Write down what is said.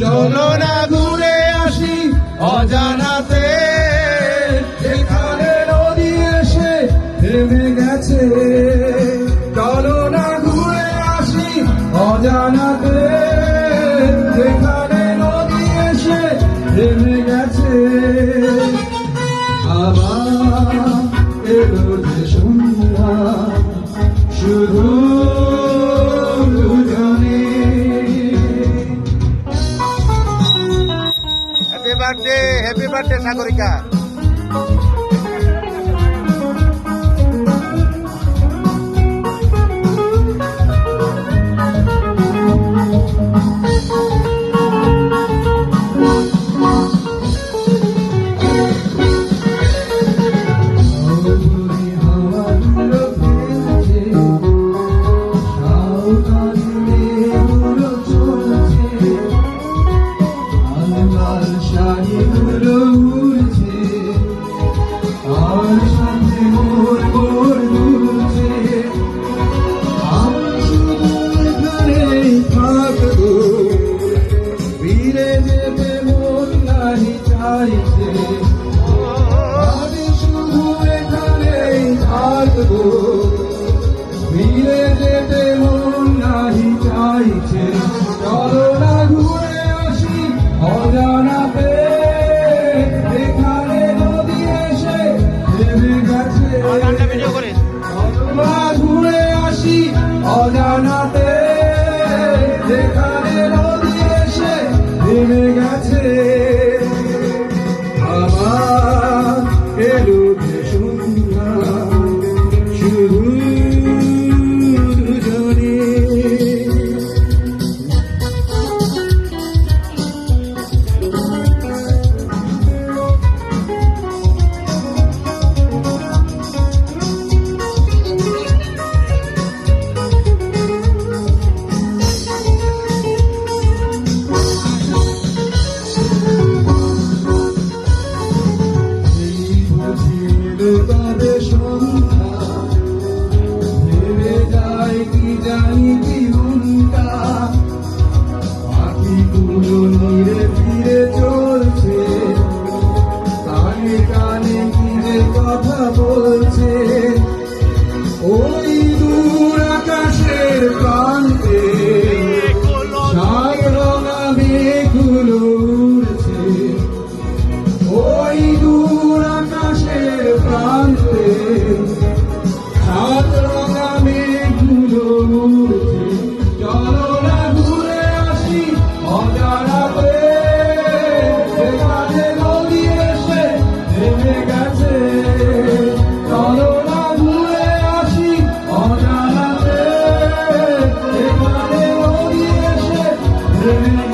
চলো না ঘুরে আসি অজানাতে, এখানে নদী এসে থেমে গেছে। চলো না ঘুরে আসি অজানাতে, এখানে নদী এসে থেমে গেছে। আবার এলো যে সন্ধ্যা, শুধু দুজনে। Happy birthday Sagarika. ফিরে যেতে মন নাহি চাইছে। চলো না ঘুরে আসি অজানাতে, এখানে নদী এসে থেমে গেছে। চলো না ঘুরে আসি অজানাতে, এখানে নদী এসে থেমে গেছে। আবার এলো যে সন্ধ্যা, শুধু দুজনে। তবে সন্ধ্যা ভেবে যায় কি জানি কি মনটা, পাখিগুলো নিরে ফিরে চলছে, কানে কানে কি যে কথা বলছে। ওই দূর আকাশের প্রান্তে সাত রঙা মেঘগুলো উড়ছে, ওই দূর আকাশের প্রান্তে সাত রঙা মেঘগুলো উড়ছে। চলো না ঘুরে আসি অজানাতে, এখানে নদী এসে থেমে গেছে। চলো না ঘুরে আসি অজানাতে, এখানে নদী এসে থেমে